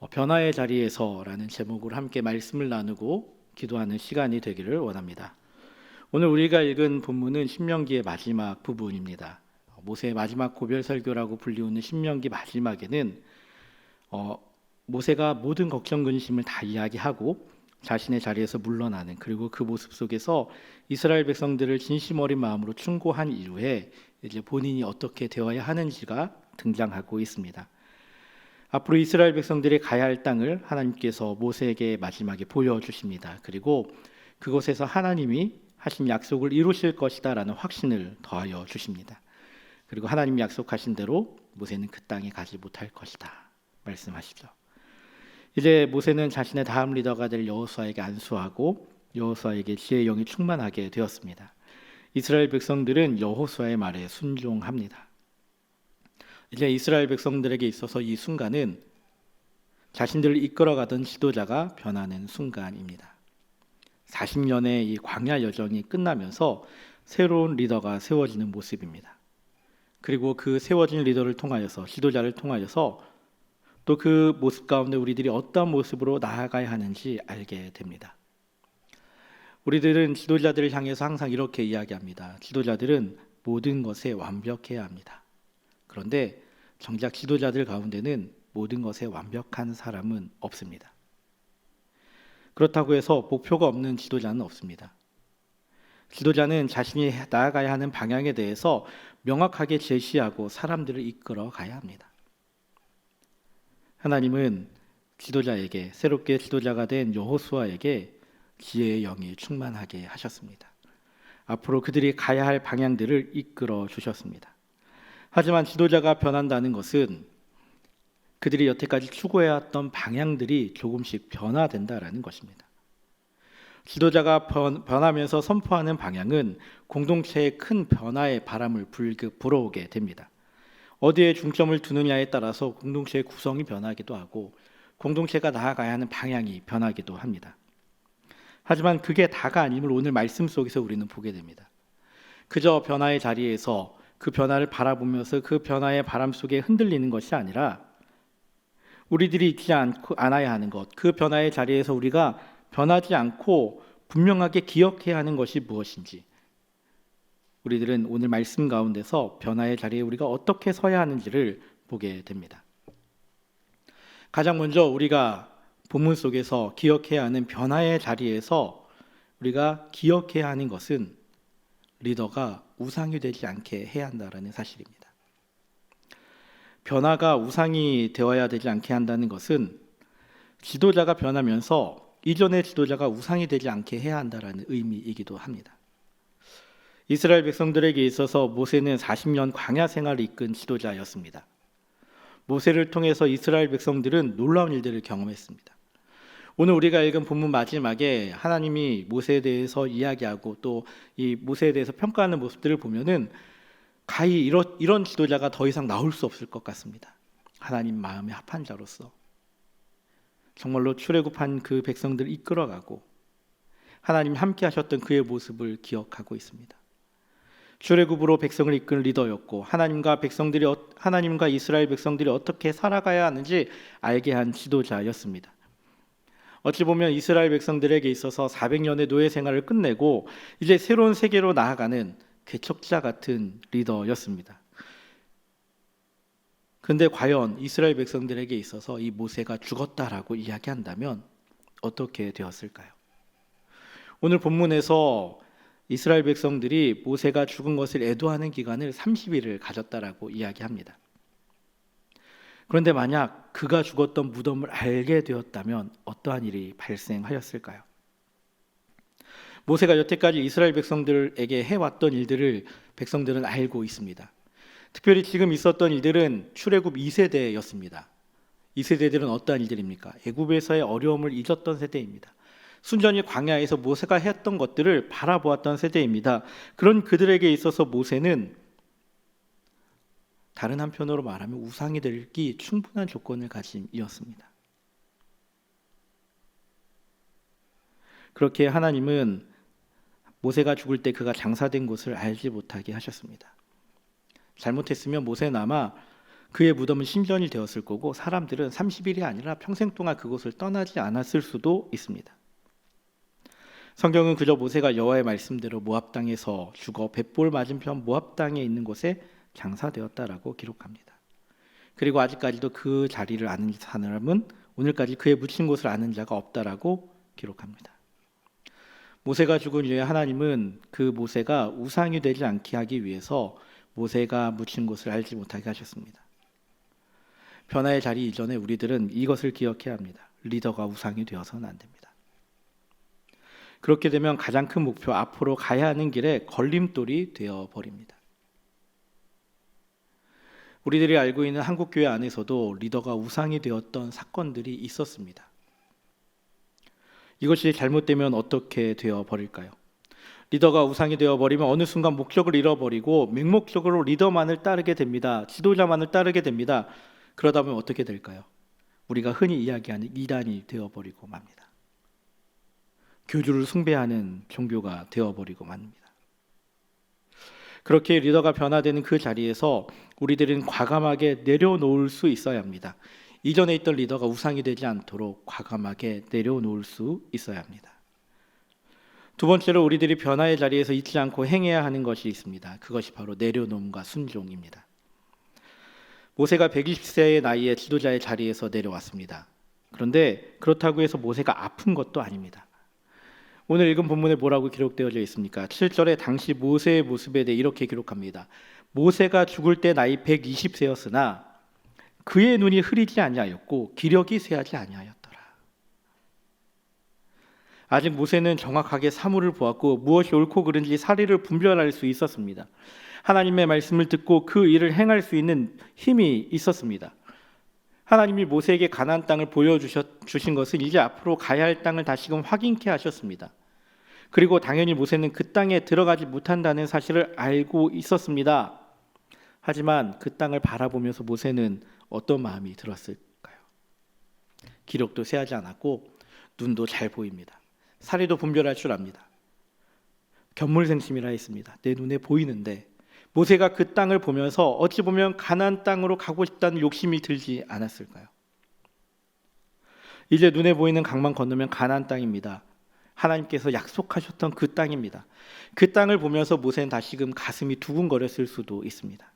변화의 자리에서라는 제목으로 함께 말씀을 나누고 기도하는 시간이 되기를 원합니다. 오늘 우리가 읽은 본문은 신명기의 마지막 부분입니다. 모세의 마지막 고별 설교라고 불리우는 신명기 마지막에는 모세가 모든 걱정 근심을 다 이야기하고 자신의 자리에서 물러나는, 그리고 그 모습 속에서 이스라엘 백성들을 진심 어린 마음으로 충고한 이후에 이제 본인이 어떻게 되어야 하는지가 등장하고 있습니다. 앞으로 이스라엘 백성들이 가야 할 땅을 하나님께서 모세에게 마지막에 보여주십니다. 그리고 그곳에서 하나님이 하신 약속을 이루실 것이다 라는 확신을 더하여 주십니다. 그리고 하나님이 약속하신 대로 모세는 그 땅에 가지 못할 것이다 말씀하시죠. 이제 모세는 자신의 다음 리더가 될 여호수아에게 안수하고 여호수아에게 지혜의 영이 충만하게 되었습니다. 이스라엘 백성들은 여호수아의 말에 순종합니다. 이제 이스라엘 백성들에게 있어서 이 순간은 자신들을 이끌어가던 지도자가 변하는 순간입니다. 40년의 이 광야 여정이 끝나면서 새로운 리더가 세워지는 모습입니다. 그리고 그 세워진 리더를 통하여서, 지도자를 통하여서 또 그 모습 가운데 우리들이 어떤 모습으로 나아가야 하는지 알게 됩니다. 우리들은 지도자들을 향해서 항상 이렇게 이야기합니다. 지도자들은 모든 것에 완벽해야 합니다. 그런데 정작 지도자들 가운데는 모든 것에 완벽한 사람은 없습니다. 그렇다고 해서 목표가 없는 지도자는 없습니다. 지도자는 자신이 나아가야 하는 방향에 대해서 명확하게 제시하고 사람들을 이끌어 가야 합니다. 하나님은 지도자에게, 새롭게 지도자가 된 여호수아에게 지혜의 영이 충만하게 하셨습니다. 앞으로 그들이 가야 할 방향들을 이끌어 주셨습니다. 하지만 지도자가 변한다는 것은 그들이 여태까지 추구해왔던 방향들이 조금씩 변화된다라는 것입니다. 지도자가 변하면서 선포하는 방향은 공동체의 큰 변화의 바람을 불어오게 됩니다. 어디에 중점을 두느냐에 따라서 공동체의 구성이 변하기도 하고 공동체가 나아가야 하는 방향이 변하기도 합니다. 하지만 그게 다가 아님을 오늘 말씀 속에서 우리는 보게 됩니다. 그저 변화의 자리에서 그 변화를 바라보면서 그 변화의 바람 속에 흔들리는 것이 아니라 우리들이 잊지 않아야 하는 것, 그 변화의 자리에서 우리가 변하지 않고 분명하게 기억해야 하는 것이 무엇인지, 우리들은 오늘 말씀 가운데서 변화의 자리에 우리가 어떻게 서야 하는지를 보게 됩니다. 가장 먼저 우리가 본문 속에서 기억해야 하는 변화의 자리에서 우리가 기억해야 하는 것은 리더가 우상이 되지 않게 해야 한다는 사실입니다. 변화가 우상이 되어야 되지 않게 한다는 것은 지도자가 변하면서 이전의 지도자가 우상이 되지 않게 해야 한다는 의미이기도 합니다. 이스라엘 백성들에게 있어서 모세는 40년 광야 생활을 이끈 지도자였습니다. 모세를 통해서 이스라엘 백성들은 놀라운 일들을 경험했습니다. 오늘 우리가 읽은 본문 마지막에 하나님이 모세에 대해서 이야기하고 또 이 모세에 대해서 평가하는 모습들을 보면은 가히 이런 지도자가 더 이상 나올 수 없을 것 같습니다. 하나님 마음에 합한 자로서 정말로 출애굽한 그 백성들을 이끌어가고 하나님 함께 하셨던 그의 모습을 기억하고 있습니다. 출애굽으로 백성을 이끈 리더였고 하나님과 이스라엘 백성들이 어떻게 살아가야 하는지 알게 한 지도자였습니다. 어찌 보면 이스라엘 백성들에게 있어서 400년의 노예 생활을 끝내고 이제 새로운 세계로 나아가는 개척자 같은 리더였습니다. 그런데 과연 이스라엘 백성들에게 있어서 이 모세가 죽었다라고 이야기한다면 어떻게 되었을까요? 오늘 본문에서 이스라엘 백성들이 모세가 죽은 것을 애도하는 기간을 30일을 가졌다라고 이야기합니다. 그런데 만약 그가 죽었던 무덤을 알게 되었다면 어떠한 일이 발생하였을까요? 모세가 여태까지 이스라엘 백성들에게 해왔던 일들을 백성들은 알고 있습니다. 특별히 지금 있었던 일들은 출애굽 2세대였습니다. 이 세대들은 어떠한 일들입니까? 애굽에서의 어려움을 잊었던 세대입니다. 순전히 광야에서 모세가 했던 것들을 바라보았던 세대입니다. 그런 그들에게 있어서 모세는 다른 한편으로 말하면 우상이 되기 충분한 조건을 가진 이었습니다. 그렇게 하나님은 모세가 죽을 때 그가 장사된 곳을 알지 못하게 하셨습니다. 잘못했으면 모세는 아마 그의 무덤은 신전이 되었을 거고 사람들은 30일이 아니라 평생 동안 그곳을 떠나지 않았을 수도 있습니다. 성경은 그저 모세가 여호와의 말씀대로 모압 땅에서 죽어 벳볼 맞은편 모압 땅에 있는 곳에 장사되었다라고 기록합니다. 그리고 아직까지도 그 자리를 아는 사람은 오늘까지 그의 묻힌 곳을 아는 자가 없다라고 기록합니다. 모세가 죽은 이후에 하나님은 그 모세가 우상이 되지 않게 하기 위해서 모세가 묻힌 곳을 알지 못하게 하셨습니다. 변화의 자리 이전에 우리들은 이것을 기억해야 합니다. 리더가 우상이 되어서는 안 됩니다. 그렇게 되면 가장 큰 목표, 앞으로 가야 하는 길에 걸림돌이 되어버립니다. 우리들이 알고 있는 한국교회 안에서도 리더가 우상이 되었던 사건들이 있었습니다. 이것이 잘못되면 어떻게 되어버릴까요? 리더가 우상이 되어버리면 어느 순간 목적을 잃어버리고 맹목적으로 리더만을 따르게 됩니다. 지도자만을 따르게 됩니다. 그러다 보면 어떻게 될까요? 우리가 흔히 이야기하는 이단이 되어버리고 맙니다. 교주를 숭배하는 종교가 되어버리고 맙니다. 그렇게 리더가 변화되는 그 자리에서 우리들은 과감하게 내려놓을 수 있어야 합니다. 이전에 있던 리더가 우상이 되지 않도록 과감하게 내려놓을 수 있어야 합니다. 두 번째로 우리들이 변화의 자리에서 잊지 않고 행해야 하는 것이 있습니다. 그것이 바로 내려놓음과 순종입니다. 모세가 120세의 나이에 지도자의 자리에서 내려왔습니다. 그런데 그렇다고 해서 모세가 아픈 것도 아닙니다. 오늘 읽은 본문에 뭐라고 기록되어져 있습니까? 7절에 당시 모세의 모습에 대해 이렇게 기록합니다. 모세가 죽을 때 나이 120세였으나 그의 눈이 흐리지 아니하였고 기력이 쇠하지 아니하였더라. 아직 모세는 정확하게 사물을 보았고 무엇이 옳고 그른지 사리를 분별할 수 있었습니다. 하나님의 말씀을 듣고 그 일을 행할 수 있는 힘이 있었습니다. 하나님이 모세에게 가나안 땅을 보여주신 것은 이제 앞으로 가야 할 땅을 다시금 확인케 하셨습니다. 그리고 당연히 모세는 그 땅에 들어가지 못한다는 사실을 알고 있었습니다. 하지만 그 땅을 바라보면서 모세는 어떤 마음이 들었을까요? 기력도 쇠하지 않았고 눈도 잘 보입니다. 사리도 분별할 줄 압니다. 견물생심이라 했습니다. 내 눈에 보이는데 모세가 그 땅을 보면서 어찌 보면 가나안 땅으로 가고 싶다는 욕심이 들지 않았을까요? 이제 눈에 보이는 강만 건너면 가나안 땅입니다. 하나님께서 약속하셨던 그 땅입니다. 그 땅을 보면서 모세는 다시금 가슴이 두근거렸을 수도 있습니다.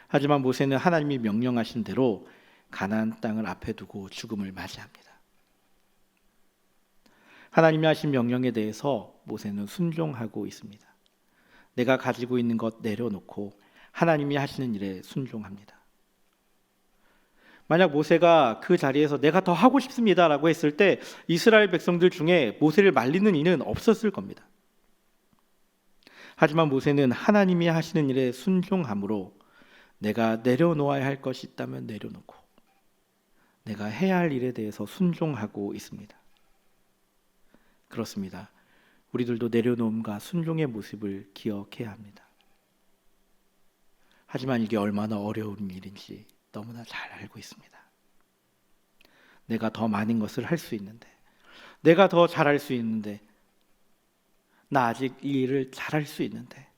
하지만 모세는 하나님이 명령하신 대로 가나안 땅을 앞에 두고 죽음을 맞이합니다. 하나님이 하신 명령에 대해서 모세는 순종하고 있습니다. 내가 가지고 있는 것 내려놓고 하나님이 하시는 일에 순종합니다. 만약 모세가 그 자리에서 내가 더 하고 싶습니다라고 했을 때 이스라엘 백성들 중에 모세를 말리는 이는 없었을 겁니다. 하지만 모세는 하나님이 하시는 일에 순종함으로 내가 내려놓아야 할 것이 있다면 내려놓고 내가 해야 할 일에 대해서 순종하고 있습니다. 그렇습니다. 우리들도 내려놓음과 순종의 모습을 기억해야 합니다. 하지만 이게 얼마나 어려운 일인지 너무나 잘 알고 있습니다. 내가 더 많은 것을 할 수 있는데, 내가 더 잘할 수 있는데, 나 아직 이 일을 잘할 수 있는데,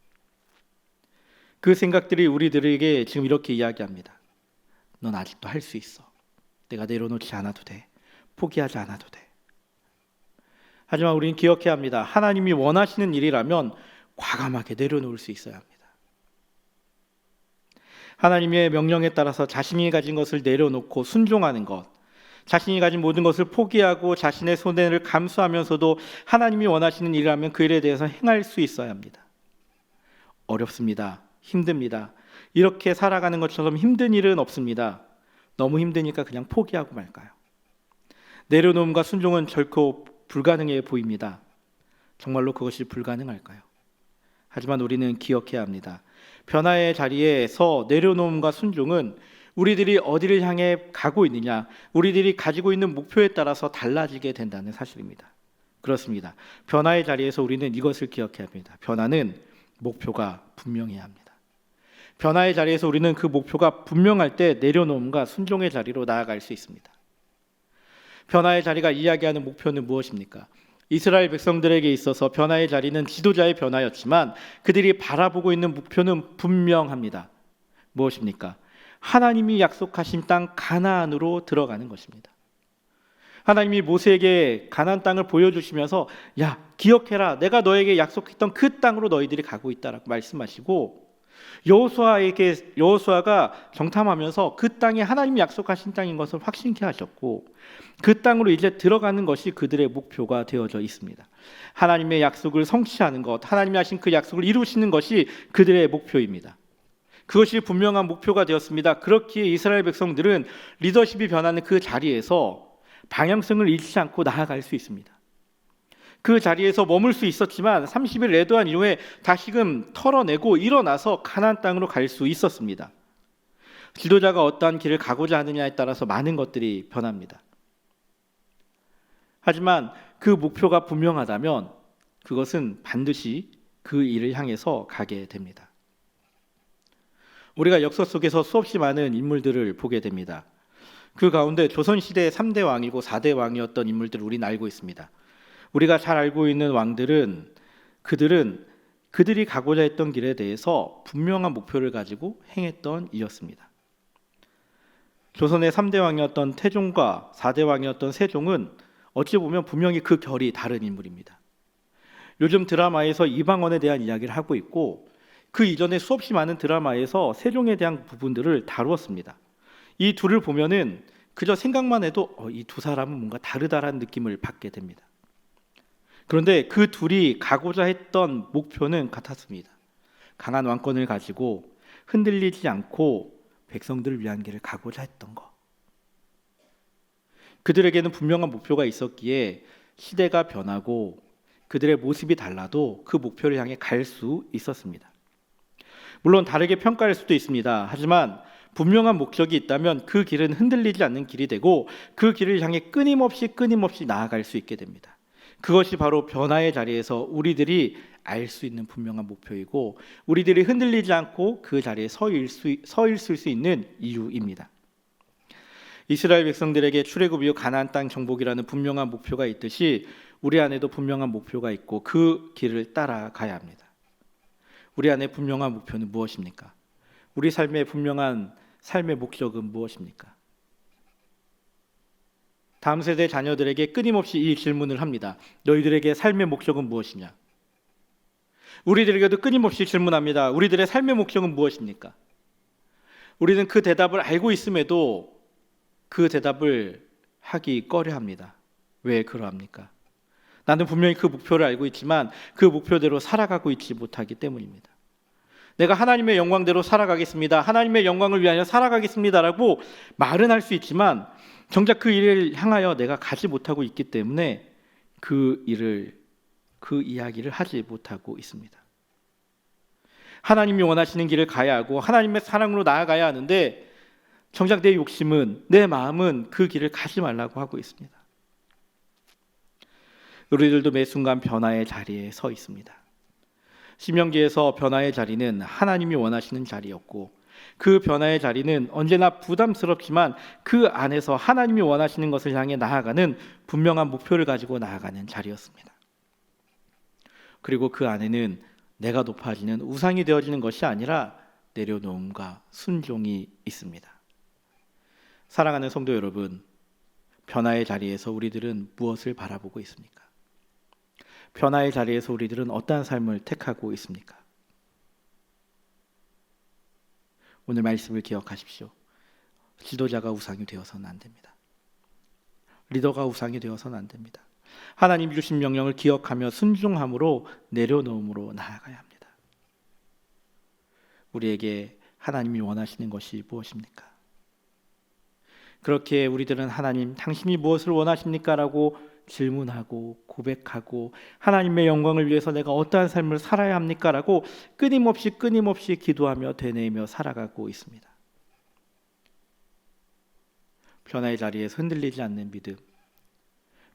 그 생각들이 우리들에게 지금 이렇게 이야기합니다. 넌 아직도 할 수 있어. 내가 내려놓지 않아도 돼. 포기하지 않아도 돼. 하지만 우리는 기억해야 합니다. 하나님이 원하시는 일이라면 과감하게 내려놓을 수 있어야 합니다. 하나님의 명령에 따라서 자신이 가진 것을 내려놓고 순종하는 것, 자신이 가진 모든 것을 포기하고 자신의 손해를 감수하면서도 하나님이 원하시는 일이라면 그 일에 대해서 행할 수 있어야 합니다. 어렵습니다. 힘듭니다. 이렇게 살아가는 것처럼 힘든 일은 없습니다. 너무 힘드니까 그냥 포기하고 말까요? 내려놓음과 순종은 결코 불가능해 보입니다. 정말로 그것이 불가능할까요? 하지만 우리는 기억해야 합니다. 변화의 자리에서 내려놓음과 순종은 우리들이 어디를 향해 가고 있느냐, 우리들이 가지고 있는 목표에 따라서 달라지게 된다는 사실입니다. 그렇습니다. 변화의 자리에서 우리는 이것을 기억해야 합니다. 변화는 목표가 분명해야 합니다. 변화의 자리에서 우리는 그 목표가 분명할 때 내려놓음과 순종의 자리로 나아갈 수 있습니다. 변화의 자리가 이야기하는 목표는 무엇입니까? 이스라엘 백성들에게 있어서 변화의 자리는 지도자의 변화였지만 그들이 바라보고 있는 목표는 분명합니다. 무엇입니까? 하나님이 약속하신 땅 가나안으로 들어가는 것입니다. 하나님이 모세에게 가나안 땅을 보여주시면서 야, 기억해라. 내가 너에게 약속했던 그 땅으로 너희들이 가고 있다라고 말씀하시고, 여호수아가 정탐하면서 그 땅이 하나님이 약속하신 땅인 것을 확신케 하셨고, 그 땅으로 이제 들어가는 것이 그들의 목표가 되어져 있습니다. 하나님의 약속을 성취하는 것, 하나님이 하신 그 약속을 이루시는 것이 그들의 목표입니다. 그것이 분명한 목표가 되었습니다. 그렇기에 이스라엘 백성들은 리더십이 변하는 그 자리에서 방향성을 잃지 않고 나아갈 수 있습니다. 그 자리에서 머물 수 있었지만 30일 레도한 이후에 다시금 털어내고 일어나서 가나안 땅으로 갈 수 있었습니다. 지도자가 어떠한 길을 가고자 하느냐에 따라서 많은 것들이 변합니다. 하지만 그 목표가 분명하다면 그것은 반드시 그 일을 향해서 가게 됩니다. 우리가 역사 속에서 수없이 많은 인물들을 보게 됩니다. 그 가운데 조선시대의 3대 왕이고 4대 왕이었던 인물들을 우리는 알고 있습니다. 우리가 잘 알고 있는 왕들은 그들이 가고자 했던 길에 대해서 분명한 목표를 가지고 행했던 이였습니다. 조선의 3대 왕이었던 태종과 4대 왕이었던 세종은 어찌 보면 분명히 그 결이 다른 인물입니다. 요즘 드라마에서 이방원에 대한 이야기를 하고 있고, 그 이전에 수없이 많은 드라마에서 세종에 대한 부분들을 다루었습니다. 이 둘을 보면은 그저 생각만 해도 이 두 사람은 뭔가 다르다라는 느낌을 받게 됩니다. 그런데 그 둘이 가고자 했던 목표는 같았습니다. 강한 왕권을 가지고 흔들리지 않고 백성들을 위한 길을 가고자 했던 것. 그들에게는 분명한 목표가 있었기에 시대가 변하고 그들의 모습이 달라도 그 목표를 향해 갈 수 있었습니다. 물론 다르게 평가할 수도 있습니다. 하지만 분명한 목적이 있다면 그 길은 흔들리지 않는 길이 되고 그 길을 향해 끊임없이 나아갈 수 있게 됩니다. 그것이 바로 변화의 자리에서 우리들이 알 수 있는 분명한 목표이고, 우리들이 흔들리지 않고 그 자리에 서 있을 수 있는 이유입니다. 이스라엘 백성들에게 출애굽 이후 가나안 땅 정복이라는 분명한 목표가 있듯이 우리 안에도 분명한 목표가 있고 그 길을 따라가야 합니다. 우리 안에 분명한 목표는 무엇입니까? 우리 삶의 분명한 삶의 목적은 무엇입니까? 다음 세대 자녀들에게 끊임없이 이 질문을 합니다. 너희들에게 삶의 목적은 무엇이냐? 우리들에게도 끊임없이 질문합니다. 우리들의 삶의 목적은 무엇입니까? 우리는 그 대답을 알고 있음에도 그 대답을 하기 꺼려합니다. 왜 그러합니까? 나는 분명히 그 목표를 알고 있지만 그 목표대로 살아가고 있지 못하기 때문입니다. 내가 하나님의 영광대로 살아가겠습니다. 하나님의 영광을 위하여 살아가겠습니다라고 말은 할 수 있지만 정작 그 일을 향하여 내가 가지 못하고 있기 때문에 그 이야기를 하지 못하고 있습니다. 하나님이 원하시는 길을 가야 하고 하나님의 사랑으로 나아가야 하는데 정작 내 욕심은, 내 마음은 그 길을 가지 말라고 하고 있습니다. 우리들도 매 순간 변화의 자리에 서 있습니다. 신명기에서 변화의 자리는 하나님이 원하시는 자리였고, 그 변화의 자리는 언제나 부담스럽지만 그 안에서 하나님이 원하시는 것을 향해 나아가는 분명한 목표를 가지고 나아가는 자리였습니다. 그리고 그 안에는 내가 높아지는 우상이 되어지는 것이 아니라 내려놓음과 순종이 있습니다. 사랑하는 성도 여러분, 변화의 자리에서 우리들은 무엇을 바라보고 있습니까? 변화의 자리에서 우리들은 어떠한 삶을 택하고 있습니까? 오늘 말씀을 기억하십시오. 지도자가 우상이 되어서는 안 됩니다. 리더가 우상이 되어서는 안 됩니다. 하나님 주신 명령을 기억하며 순종함으로 내려놓음으로 나아가야 합니다. 우리에게 하나님이 원하시는 것이 무엇입니까? 그렇게 우리들은 하나님, 당신이 무엇을 원하십니까? 라고 질문하고 고백하고 하나님의 영광을 위해서 내가 어떠한 삶을 살아야 합니까? 라고 끊임없이 기도하며 되뇌이며 살아가고 있습니다. 변화의 자리에서 흔들리지 않는 믿음,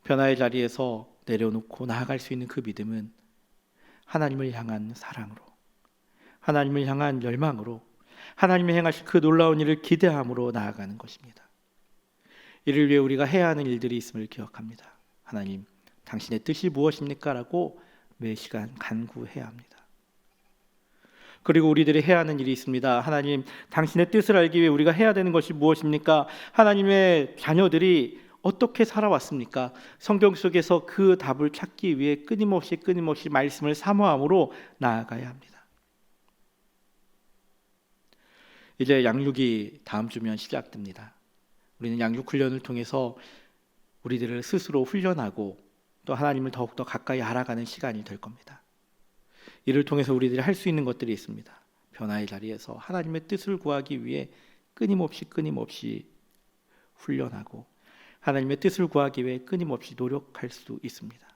변화의 자리에서 내려놓고 나아갈 수 있는 그 믿음은 하나님을 향한 사랑으로, 하나님을 향한 열망으로, 하나님이 행하실 그 놀라운 일을 기대함으로 나아가는 것입니다. 이를 위해 우리가 해야 하는 일들이 있음을 기억합니다. 하나님, 당신의 뜻이 무엇입니까? 라고 매 시간 간구해야 합니다. 그리고 우리들이 해야 하는 일이 있습니다. 하나님, 당신의 뜻을 알기 위해 우리가 해야 되는 것이 무엇입니까? 하나님의 자녀들이 어떻게 살아왔습니까? 성경 속에서 그 답을 찾기 위해 끊임없이 말씀을 사모함으로 나아가야 합니다. 이제 양육이 다음 주면 시작됩니다. 우리는 양육 훈련을 통해서 우리들을 스스로 훈련하고 또 하나님을 더욱더 가까이 알아가는 시간이 될 겁니다. 이를 통해서 우리들이 할 수 있는 것들이 있습니다. 변화의 자리에서 하나님의 뜻을 구하기 위해 끊임없이 훈련하고 하나님의 뜻을 구하기 위해 끊임없이 노력할 수 있습니다.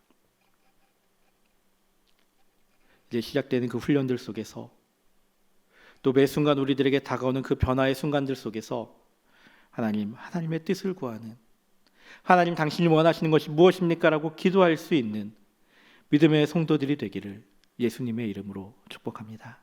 이제 시작되는 그 훈련들 속에서 또 매 순간 우리들에게 다가오는 그 변화의 순간들 속에서 하나님의 뜻을 구하는, 하나님 당신이 원하시는 것이 무엇입니까? 라고 기도할 수 있는 믿음의 성도들이 되기를 예수님의 이름으로 축복합니다.